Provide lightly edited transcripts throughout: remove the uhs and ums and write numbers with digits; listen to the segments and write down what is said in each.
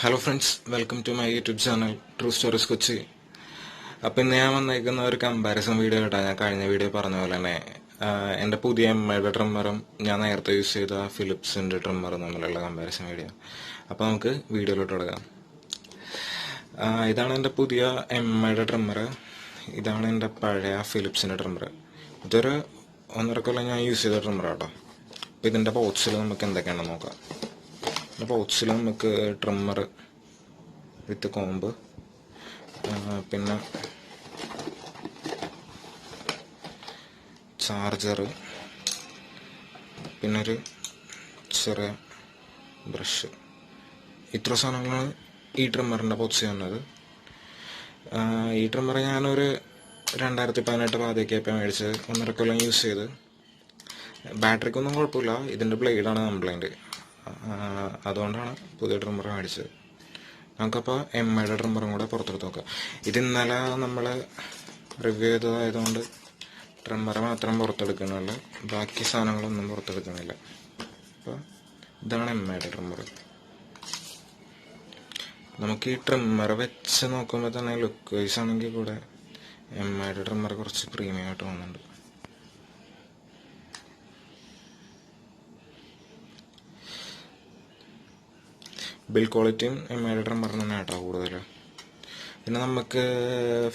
Hello friends, welcome to my YouTube channel true stories Kochi. അപ്പം ഇന്ന് ഞാൻ വന്നേക്കുന്ന ഒരു കമ്പാരിസൺ വീഡിയോ കേട്ടാൽ ഞാൻ കഴിഞ്ഞ വീഡിയോ പറഞ്ഞ പോലെ തന്നെ എൻ്റെ പുതിയ എംഐയുടെ ട്രിമ്മറും ഞാൻ നേരത്തെ യൂസ് ചെയ്ത ഫിലിപ്സിൻ്റെ ട്രിമ്മറും തമ്മിലുള്ള കമ്പാരിസൺ വീഡിയോ. അപ്പോൾ നമുക്ക് വീഡിയോയിലോട്ട് തുടങ്ങാം. ഇതാണ് എൻ്റെ പുതിയ എംഐയുടെ ട്രിമ്മർ. ഇതാണ് എൻ്റെ പഴയ ഫിലിപ്സിൻ്റെ ട്രിമ്മർ. ഇതൊരു 1.5 കൊല്ലം ഞാൻ യൂസ് ചെയ്ത ട്രിമ്മർ കേട്ടോ. അപ്പോൾ ഇതിൻ്റെ പൗച്ചിൽ നമുക്ക് എന്തൊക്കെയാണെന്ന് നോക്കാം. പൗച്ചിൽ നമുക്ക് ട്രിമ്മർ വിത്ത് കോമ്പ്, പിന്നെ ചാർജർ, പിന്നെ ഒരു ചെറിയ ബ്രഷ്. ഇത്ര സാധനങ്ങളാണ് ഈ ട്രിമ്മറിൻ്റെ പൗച്ച് വന്നത്. ഈ ട്രിമ്മർ ഞാനൊരു 2018 പാതിയൊക്കെ മേടിച്ച് 1.5 കൊല്ലം യൂസ് ചെയ്ത്. ബാറ്ററിക്കൊന്നും കുഴപ്പമില്ല, ഇതിൻ്റെ ബ്ലേഡാണ് കംപ്ലൈൻറ്റ്. അതുകൊണ്ടാണ് പുതിയ ട്രിമ്മർ മേടിച്ചത്. നമുക്കപ്പോൾ എംഐയുടെ ട്രിമ്മറും കൂടെ പുറത്തെടുത്ത് നോക്കാം. ഇത് ഇന്നലെ നമ്മൾ റിവ്യൂ ചെയ്തതായതുകൊണ്ട് ട്രിമ്മർ മാത്രം പുറത്തെടുക്കുന്നുള്ളൂ, ബാക്കി സാധനങ്ങളൊന്നും പുറത്തെടുക്കുന്നില്ല. അപ്പോൾ ഇതാണ് എംഐയുടെ ട്രിമ്മർ. നമുക്ക് ഈ ട്രിമ്മർ വെച്ച് നോക്കുമ്പോൾ തന്നെ ലുക്ക് വൈസ് ആണെങ്കിൽ കൂടെ എംഐയുടെ ട്രിമ്മർ കുറച്ച് പ്രീമിയം ആയിട്ട് തോന്നുന്നുണ്ട്. ബിൽ ക്വാളിറ്റിയും എംഐയുടെ ട്രിമ്മറിന് തന്നെ കേട്ടോ കൂടുതൽ. പിന്നെ നമുക്ക്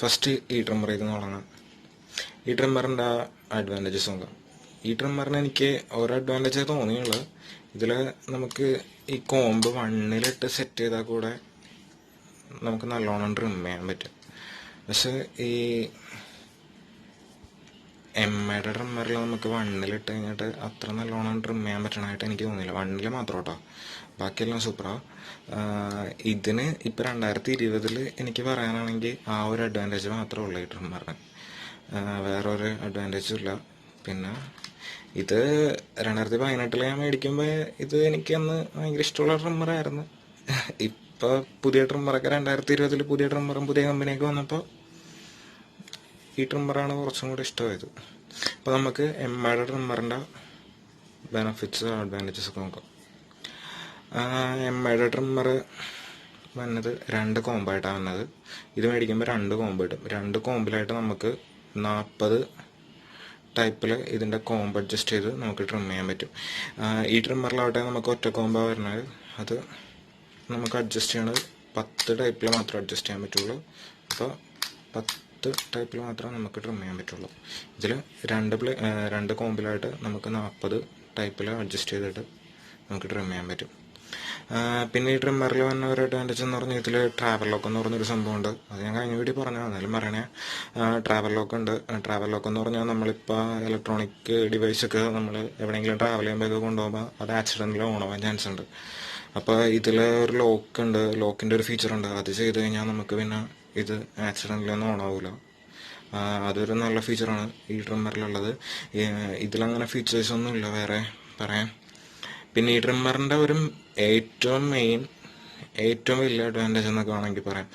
ഫസ്റ്റ് ഈ ട്രിമ്മർ ചെയ്ത് തുടങ്ങാം. ഈ ട്രിമ്മറിൻ്റെ അഡ്വാൻറ്റേജസ് നോക്കാം. ഈ ട്രിമ്മറിന് എനിക്ക് ഓരോ അഡ്വാൻറ്റേജേ തോന്നിയുള്ളൂ. ഇതിൽ നമുക്ക് ഈ കോമ്പ് 1-ലിട്ട് സെറ്റ് ചെയ്താൽ കൂടെ നമുക്ക് നല്ലോണം ട്രിം ചെയ്യാൻ പറ്റും. പക്ഷെ ഈ എംഐയുടെ ട്രിമ്മറിൽ നമുക്ക് 1-ലിട്ട് കഴിഞ്ഞിട്ട് അത്ര നല്ലോണം ട്രിം ചെയ്യാൻ പറ്റണമായിട്ട് എനിക്ക് തോന്നിയില്ല. 1-ൽ മാത്രം കേട്ടോ, ബാക്കിയെല്ലാം സൂപ്പറാണ്. ഇതിന് ഇപ്പം 2020 എനിക്ക് പറയാനാണെങ്കിൽ ആ ഒരു അഡ്വാൻറ്റേജ് മാത്രമേ ഉള്ളൂ ഈ ട്രിമ്മറിന്, വേറൊരു അഡ്വാൻറ്റേജും ഇല്ല. പിന്നെ ഇത് 2018 ഞാൻ മേടിക്കുമ്പോൾ ഇത് എനിക്കന്ന് ഭയങ്കര ഇഷ്ടമുള്ള ട്രിമ്മറായിരുന്നു. ഇപ്പോൾ പുതിയ ട്രിമ്മറൊക്കെ 2020 പുതിയ ട്രിമ്മറും പുതിയ കമ്പനിയൊക്കെ വന്നപ്പോൾ ഈ ട്രിമ്മറാണ് കുറച്ചും കൂടി ഇഷ്ടമായത്. അപ്പോൾ നമുക്ക് എംഐയുടെ ട്രിമ്മറിൻ്റെ ബെനഫിറ്റ്സ് അഡ്വാൻറ്റേജസ് ഒക്കെ നോക്കാം. എംഐയുടെ ട്രിമ്മർ വന്നത് 2 കോമ്പായിട്ടാണ് വന്നത്. ഇത് മേടിക്കുമ്പോൾ 2 കോമ്പ് കിട്ടും. 2 കോമ്പിലായിട്ട് നമുക്ക് 40 ടൈപ്പിൽ ഇതിൻ്റെ കോമ്പ് അഡ്ജസ്റ്റ് ചെയ്ത് നമുക്ക് ട്രിം ചെയ്യാൻ പറ്റും. ഈ ട്രിമ്മറിലാവട്ടെ നമുക്ക് ഒറ്റ കോമ്പാണ് വരുന്നത്. അത് നമുക്ക് അഡ്ജസ്റ്റ് ചെയ്യണത് 10 ടൈപ്പിൽ മാത്രമേ അഡ്ജസ്റ്റ് ചെയ്യാൻ പറ്റുള്ളൂ. അപ്പോൾ 10 ടൈപ്പിൽ മാത്രമേ നമുക്ക് ട്രിം ചെയ്യാൻ പറ്റുള്ളൂ. ഇതിൽ 2 കോമ്പിലായിട്ട് നമുക്ക് 40 ടൈപ്പിൽ അഡ്ജസ്റ്റ് ചെയ്തിട്ട് നമുക്ക് ട്രിം ചെയ്യാൻ പറ്റും. പിന്നെ ഈ ട്രിമ്മറിൽ വന്ന ഒരു അഡ്വാൻറ്റേജ് എന്ന് പറഞ്ഞാൽ ഇതിൽ ട്രാവൽ ലോക്ക് എന്ന് പറഞ്ഞൊരു സംഭവമുണ്ട്. അത് ഞാൻ കഴിഞ്ഞ വീഡിയോ പറഞ്ഞു, എന്നാലും പറയണേ. ട്രാവൽ ലോക്ക് ഉണ്ട്. ട്രാവൽ ലോക്ക് എന്ന് പറഞ്ഞാൽ നമ്മളിപ്പോൾ ഇലക്ട്രോണിക് ഡിവൈസൊക്കെ നമ്മൾ എവിടെയെങ്കിലും ട്രാവൽ ചെയ്യുമ്പോഴൊക്കെ കൊണ്ടുപോകുമ്പോൾ അത് ആക്സിഡൻറ്റിൽ ഓണാവാൻ ചാൻസ് ഉണ്ട്. അപ്പോൾ ഇതിൽ ഒരു ലോക്ക് ഉണ്ട്, ലോക്കിൻ്റെ ഒരു ഫീച്ചറുണ്ട്. അത് ചെയ്ത് കഴിഞ്ഞാൽ നമുക്ക് പിന്നെ ഇത് ആക്സിഡൻറ്റിലൊന്നും ഓണാവില്ല. അതൊരു നല്ല ഫീച്ചറാണ് ഈ ട്രിമ്മറിലുള്ളത്. ഇതിലങ്ങനെ ഫീച്ചേഴ്സൊന്നും ഇല്ല വേറെ പറയാൻ. പിന്നെ ഈ ട്രിമ്മറിൻ്റെ ഒരു ഏറ്റവും വലിയ അഡ്വാൻറ്റേജ് എന്നൊക്കെ വേണമെങ്കിൽ പറയാം.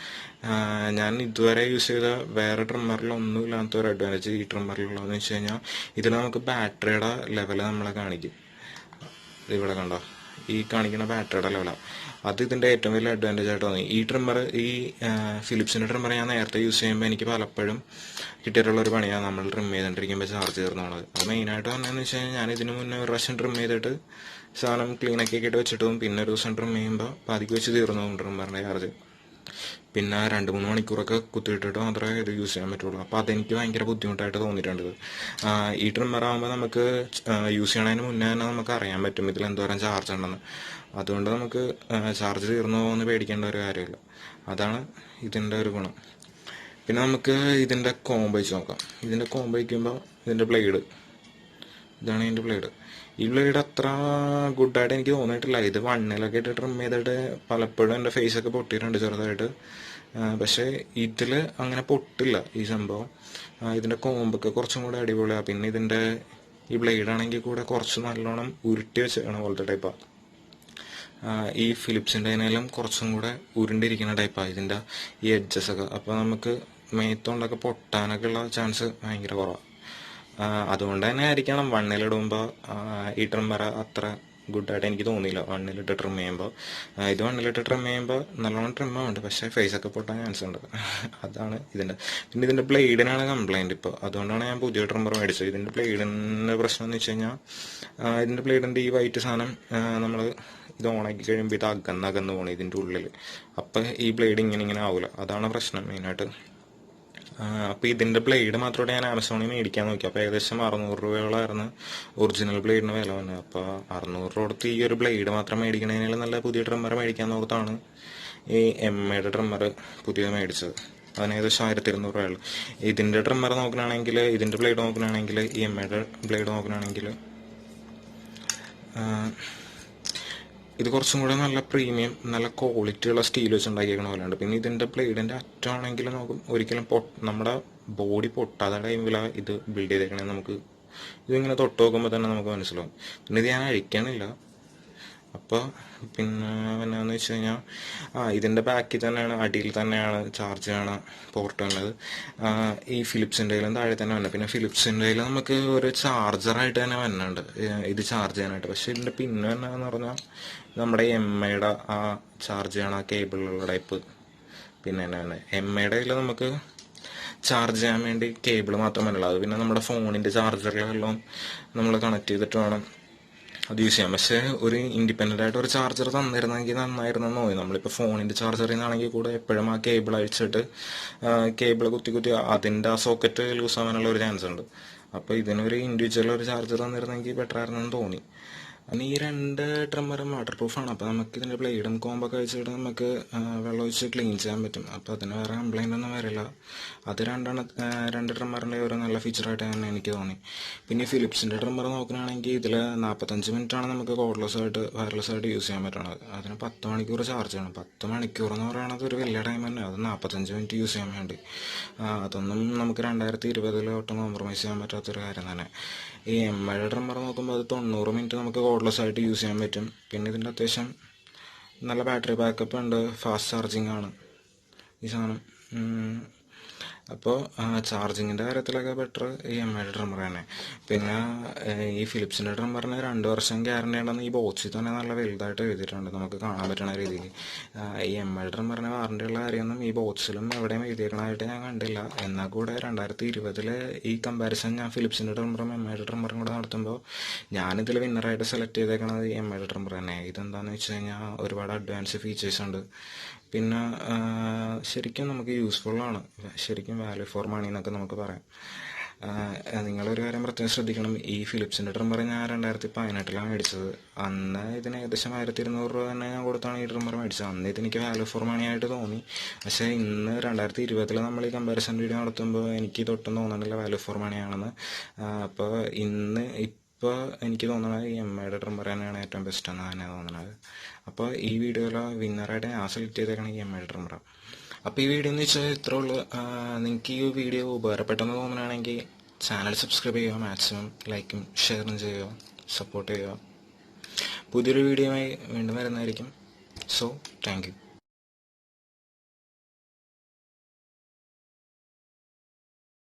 ഞാൻ ഇതുവരെ യൂസ് ചെയ്ത വേറെ ട്രിമ്മറിലൊന്നും ഇല്ലാത്ത ഒരു അഡ്വാൻറ്റേജ് ഈ ട്രിമ്മറിലുള്ളതെന്ന് വെച്ച് കഴിഞ്ഞാൽ ഇതിൽ നമുക്ക് ബാറ്ററിയുടെ ലെവൽ നമ്മളെ കാണിക്കും. ഇവിടെ കണ്ടോ, ഈ കാണിക്കുന്ന ബാറ്ററിയുടെ ലെവലാണ്. അത് ഇതിൻ്റെ ഏറ്റവും വലിയ അഡ്വാൻറ്റേജ് ആയിട്ട് തോന്നി. ഈ ട്രിമ്മർ, ഈ ഫിലിപ്സിൻ്റെ ട്രിമ്മർ ഞാൻ നേരത്തെ യൂസ് ചെയ്യുമ്പോൾ എനിക്ക് പലപ്പോഴും കിട്ടിയിട്ടുള്ളൊരു പണിയാണ് നമ്മൾ ട്രിം ചെയ്തുകൊണ്ടിരിക്കുമ്പോൾ ചാർജ് തീർന്നുള്ളത്. അത് മെയിനായിട്ട് വന്നതെന്ന് വെച്ച് കഴിഞ്ഞാൽ ഞാൻ ഇതിന് മുന്നേ ഒരു പ്രാവശ്യം ട്രിം ചെയ്തിട്ട് സാധനം ക്ലീനൊക്കെ ആക്കിയിട്ട് വെച്ചിട്ടും പിന്നെ ഒരു ദിവസം ട്രിം ചെയ്യുമ്പോൾ പാതിക്ക് വെച്ച് തീർന്നു ട്രിമ്മറിൻ്റെ ചാർജ്. പിന്നെ 2-3 മണിക്കൂറൊക്കെ കുത്തിയിട്ടിട്ട് മാത്രമേ ഇത് യൂസ് ചെയ്യാൻ പറ്റുള്ളൂ. അപ്പോൾ അതെനിക്ക് ഭയങ്കര ബുദ്ധിമുട്ടായിട്ട് തോന്നിയിട്ടുണ്ട്. ഈ ട്രിമ്മറാകുമ്പോൾ നമുക്ക് യൂസ് ചെയ്യണതിന് മുന്നേ തന്നെ നമുക്ക് അറിയാൻ പറ്റും ഇതിൽ എന്തോരം ചാർജ് ഉണ്ടെന്ന്. അതുകൊണ്ട് നമുക്ക് ചാർജ് തീർന്നു പോകുമെന്ന് പേടിക്കേണ്ട ഒരു കാര്യമില്ല. അതാണ് ഇതിൻ്റെ ഒരു ഗുണം. പിന്നെ നമുക്ക് ഇതിൻ്റെ കോമ്പ് വെച്ച് നോക്കാം. ഇതിൻ്റെ കോമ്പ് വയ്ക്കുമ്പോൾ ഇതിൻ്റെ ബ്ലേഡ്, ഇതാണ് ഇതിൻ്റെ ബ്ലേഡ്. ഈ ബ്ലേഡ് അത്ര ഗുഡായിട്ട് എനിക്ക് തോന്നിയിട്ടില്ല. ഇത് 1-ലൊക്കെ ഇട്ട് ട്രിം ചെയ്തിട്ട് പലപ്പോഴും എൻ്റെ ഫേസൊക്കെ പൊട്ടിയിട്ടുണ്ട് ചെറുതായിട്ട്. പക്ഷേ ഇതിൽ അങ്ങനെ പൊട്ടില്ല ഈ സംഭവം. ഇതിൻ്റെ കോമ്പൊക്കെ കുറച്ചും കൂടെ അടിപൊളിയാണ്. പിന്നെ ഇതിൻ്റെ ഈ ബ്ലേഡാണെങ്കിൽ കൂടെ കുറച്ച് നല്ലോണം ഉരുട്ടി വെച്ചേക്കണ പോലത്തെ ടൈപ്പാണ്. ഈ ഫിലിപ്സിൻ്റെ അതിനെല്ലാം കുറച്ചും കൂടെ ഉരുണ്ടിരിക്കുന്ന ടൈപ്പാണ് ഇതിൻ്റെ ഈ എഡ്ജസൊക്കെ. അപ്പോൾ നമുക്ക് മേത്തോണ്ടൊക്കെ പൊട്ടാനൊക്കെ ഉള്ള ചാൻസ് ഭയങ്കര കുറവാണ്. അതുകൊണ്ട് തന്നെ ആയിരിക്കണം 1-ലിടുമ്പോൾ ഈ ട്രിമ്മർ അത്ര ഗുഡായിട്ട് എനിക്ക് തോന്നിയില്ല വണ്ണിലിട്ട് ട്രിം ചെയ്യുമ്പോൾ. ഇത് വണ്ണിലിട്ട് ട്രിം ചെയ്യുമ്പോൾ നല്ലോണം ട്രിം ആവുന്നുണ്ട്, പക്ഷേ ഫേസൊക്കെ പൊട്ടാൻ ചാൻസ് ഉണ്ട്. അതാണ് ഇതിൻ്റെ. പിന്നെ ഇതിൻ്റെ ബ്ലേഡിനാണ് കംപ്ലൈൻറ്റ് ഇപ്പോൾ, അതുകൊണ്ടാണ് ഞാൻ പുതിയ ട്രിമ്മർ മേടിച്ചത്. ഇതിൻ്റെ ബ്ലേഡിൻ്റെ പ്രശ്നം എന്ന് വെച്ച് കഴിഞ്ഞാൽ ഇതിൻ്റെ ബ്ലേഡിൻ്റെ ഈ വൈറ്റ് സാധനം നമ്മൾ ഇത് ഓണാക്കി കഴിയുമ്പോൾ ഇത് അകന്ന് പോകണം ഇതിൻ്റെ ഉള്ളിൽ. അപ്പം ഈ ബ്ലേഡ് ഇങ്ങനെ ആവില്ല, അതാണ് പ്രശ്നം മെയിനായിട്ട്. അപ്പോൾ ഇതിൻ്റെ ബ്ലേഡ് മാത്രമേ ഞാൻ ആമസോണിൽ മേടിക്കാൻ നോക്കി. അപ്പോൾ ഏകദേശം 600 രൂപയോളമായിരുന്നു ഒറിജിനൽ ബ്ലേഡിന് വില വന്നത്. അപ്പോൾ 600 രൂപ കൊടുത്ത് ഈ ഒരു ബ്ലേഡ് മാത്രം മേടിക്കണതിനാൽ നല്ല പുതിയ ട്രിമ്മർ മേടിക്കാൻ നോർത്താണ് ഈ എംഐയുടെ ട്രിമ്മർ പുതിയത് മേടിച്ചത്. അതിന് ഏകദേശം 1200 രൂപയുള്ളൂ. ഇതിൻ്റെ ട്രിമ്മർ നോക്കുകയാണെങ്കിൽ, ഇതിൻ്റെ ബ്ലേഡ് നോക്കുകയാണെങ്കിൽ, ഈ എംഐയുടെ ബ്ലേഡ് നോക്കുകയാണെങ്കിൽ ഇത് കുറച്ചും കൂടെ നല്ല പ്രീമിയം, നല്ല ക്വാളിറ്റിയുള്ള സ്റ്റീൽ വെച്ച് ഉണ്ടാക്കിയേക്കണ പോലെയുണ്ട്. പിന്നെ ഇതിൻ്റെ ബ്ലേഡിൻ്റെ അറ്റമാണെങ്കിൽ നോക്കും ഒരിക്കലും നമ്മുടെ ബോഡി പൊട്ടാതെ ടൈമിലാണ് ഇത് ബിൽഡ് ചെയ്തേക്കണേ. നമുക്ക് ഇതിങ്ങനെ തൊട്ട് നോക്കുമ്പോൾ തന്നെ നമുക്ക് മനസ്സിലാവും. പിന്നെ ഇത് ഞാൻ അഴിക്കണില്ല. അപ്പോൾ പിന്നെ എന്നാന്ന് വെച്ച് കഴിഞ്ഞാൽ ഇതിൻ്റെ ബാക്കിൽ തന്നെയാണ്, അടിയിൽ തന്നെയാണ് ചാർജ് ചെയ്യണ പോർട്ട് ഉള്ളത്. ഈ ഫിലിപ്സിൻ്റെയിലും താഴെ തന്നെ വന്നത്. പിന്നെ ഫിലിപ്സിൻ്റെയിൽ നമുക്ക് ഒരു ചാർജറായിട്ട് തന്നെ വന്നുണ്ട് ഇത് ചാർജ് ചെയ്യാനായിട്ട്. പക്ഷേ ഇതിൻ്റെ പിന്നെ എന്നാന്ന് പറഞ്ഞാൽ നമ്മുടെ എംഐയുടെ ആ ചാർജ് ചെയ്യണ കേബിളുള്ള ടൈപ്പ് പിന്നെ തന്നെ എംഐയുടെ കയ്യിൽ നമുക്ക് ചാർജ് ചെയ്യാൻ വേണ്ടി കേബിൾ മാത്രമല്ല, അത് പിന്നെ നമ്മുടെ ഫോണിൻ്റെ ചാർജറിലെല്ലാം നമ്മൾ കണക്ട് ചെയ്തിട്ട് വേണം അത് യൂസ് ചെയ്യാം. പക്ഷേ ഒരു ഇൻഡിപെൻഡൻ്റ് ആയിട്ട് ഒരു ചാർജർ തന്നിരുന്നെങ്കിൽ നന്നായിരുന്നെന്ന് തോന്നി. നമ്മളിപ്പോൾ ഫോണിൻ്റെ ചാർജറിൽ നിന്നാണെങ്കിൽ കൂടെ എപ്പോഴും ആ കേബിൾ അഴിച്ചിട്ട് കേബിൾ കുത്തി അതിൻ്റെ ആ സോക്കറ്റ് ലൂസ് ആവാനുള്ള ഒരു ചാൻസ് ഉണ്ട്. അപ്പോൾ ഇതിനൊരു ഇൻഡിവിജ്വൽ ഒരു ചാർജർ തന്നിരുന്നെങ്കിൽ ബെറ്റർ ആയിരുന്നെന്ന് തോന്നി. പിന്നെ ഈ 2 ട്രിമ്മറും വാട്ടർ പ്രൂഫാണ്. അപ്പോൾ നമുക്ക് ഇതിൻ്റെ ബ്ലേഡും കോമ്പൊക്കെ വെച്ചിട്ട് നമുക്ക് വെള്ളം ഒഴിച്ച് ക്ലീൻ ചെയ്യാൻ പറ്റും. അപ്പോൾ അതിന് വേറെ കംപ്ലൈൻ്റ് ഒന്നും വരില്ല. അത് 2 ട്രിമ്മറിൻ്റെ ഒരു നല്ല ഫീച്ചറായിട്ട് തന്നെ എനിക്ക് തോന്നി. പിന്നെ ഈ ഫിലിപ്സിൻ്റെ ട്രിമ്മർ നോക്കുകയാണെങ്കിൽ ഇതിൽ 45 മിനിറ്റാണ് നമുക്ക് കോർഡ്ലെസ് ആയിട്ട് വയർലെസ് ആയിട്ട് യൂസ് ചെയ്യാൻ പറ്റണത്. അതിന് 10 മണിക്കൂർ ചാർജ് ചെയ്യണം. 10 മണിക്കൂർ എന്ന് പറയുന്നത് ഒരു വലിയ ടൈം തന്നെ. അത് 45 മിനിറ്റ് യൂസ് ചെയ്യാൻ വേണ്ടി. അതൊന്നും നമുക്ക് 2020 ഒട്ടും കോംപ്രമൈസ് ചെയ്യാൻ പറ്റാത്തൊരു കാര്യം തന്നെ. ഈ എംഐയുടെ ട്രിമ്മർ നോക്കുമ്പോൾ അത് 90 മിനിറ്റ് നമുക്ക് കോർഡ്ലെസ് ആയിട്ട് യൂസ് ചെയ്യാൻ പറ്റും. പിന്നെ ഇതിൻ്റെ അത്യാവശ്യം നല്ല ബാറ്ററി ബാക്കപ്പ് ഉണ്ട്, ഫാസ്റ്റ് ചാർജിങ് ആണ് ഈ സാധനം. അപ്പോൾ ചാർജിങ്ങിൻ്റെ കാര്യത്തിലൊക്കെ ബെറ്റർ ഈ എംഐയുടെ ട്രിമ്മർ തന്നെ. പിന്നെ ഈ ഫിലിപ്സിൻ്റെ ട്രിമ്മറിന് 2 വർഷം ഗ്യാരണ്ടി ഉണ്ടെന്ന് ഈ ബോക്സിൽ തന്നെ നല്ല വലുതായിട്ട് എഴുതിയിട്ടുണ്ട്, നമുക്ക് കാണാൻ പറ്റുന്ന രീതിയിൽ. ഈ എംഐയുടെ ട്രിമ്മറിന് വാറണ്ടിയുള്ള കാര്യമൊന്നും ഈ ബോക്സിലും എവിടെയും എഴുതിയേക്കണമായിട്ട് ഞാൻ കണ്ടില്ല. എന്നാൽ കൂടെ 2020 ഈ കമ്പാരിസൺ ഞാൻ ഫിലിപ്സിൻ്റെ ട്രിമ്മറും എംഐയുടെ ട്രിമ്മറും കൂടെ നടത്തുമ്പോൾ ഞാനിതിൽ വിന്നറായിട്ട് സെലക്ട് ചെയ്തേക്കണത് ഈ എംഐയുടെ ട്രിമ്മർ തന്നെ. ഇതെന്താണെന്ന് വെച്ച് കഴിഞ്ഞാൽ ഒരുപാട് അഡ്വാൻസ് ഫീച്ചേഴ്സ് ഉണ്ട്. പിന്നെ ശരിക്കും നമുക്ക് യൂസ്ഫുള്ളാണ്, ശരിക്കും വാല്യൂ ഫോർ മണി എന്നൊക്കെ നമുക്ക് പറയാം. നിങ്ങളൊരു കാര്യം പ്രത്യേകം ശ്രദ്ധിക്കണം, ഈ ഫിലിപ്സിൻ്റെ ട്രിമ്മർ ഞാൻ 2018 മേടിച്ചത്. അന്ന് ഇതിന് ഏകദേശം 1200 രൂപ തന്നെ ഞാൻ കൊടുത്താണ് ഈ ട്രിമ്മർ മേടിച്ചത്. അന്ന് ഇതെനിക്ക് വാല്യൂ ഫോർ മണി ആയിട്ട് തോന്നി. പക്ഷേ ഇന്ന് 2020 നമ്മൾ ഈ കമ്പാരിസൺ വീഡിയോ നടത്തുമ്പോൾ എനിക്ക് തൊട്ടും തോന്നുന്നില്ല വാല്യൂ ഫോർ മണി ആണെന്ന്. അപ്പോൾ ഇപ്പോൾ എനിക്ക് തോന്നുന്നത് ഈ എംഐയുടെ ട്രിമ്മർ തന്നെയാണ് ഏറ്റവും ബെസ്റ്റ് എന്ന് തന്നെ തോന്നുന്നത്. അപ്പോൾ ഈ വീഡിയോയിൽ വിന്നറായിട്ട് ഞാൻ സെലക്ട് ചെയ്തേക്കണം ഈ എംഐയുടെ ട്രിമ്മർ. അപ്പോൾ ഈ വീഡിയോ എന്ന് വെച്ചാൽ ഇത്രേ ഉള്ളൂ. നിങ്ങൾക്ക് ഈ വീഡിയോ ഉപകാരപ്പെട്ടെന്ന് തോന്നുകയാണെങ്കിൽ ചാനൽ സബ്സ്ക്രൈബ് ചെയ്യുക, മാക്സിമം ലൈക്കും ഷെയറും ചെയ്യുക, സപ്പോർട്ട് ചെയ്യുക. പുതിയൊരു വീഡിയോയുമായി വീണ്ടും വരുന്നതായിരിക്കും. So thank you.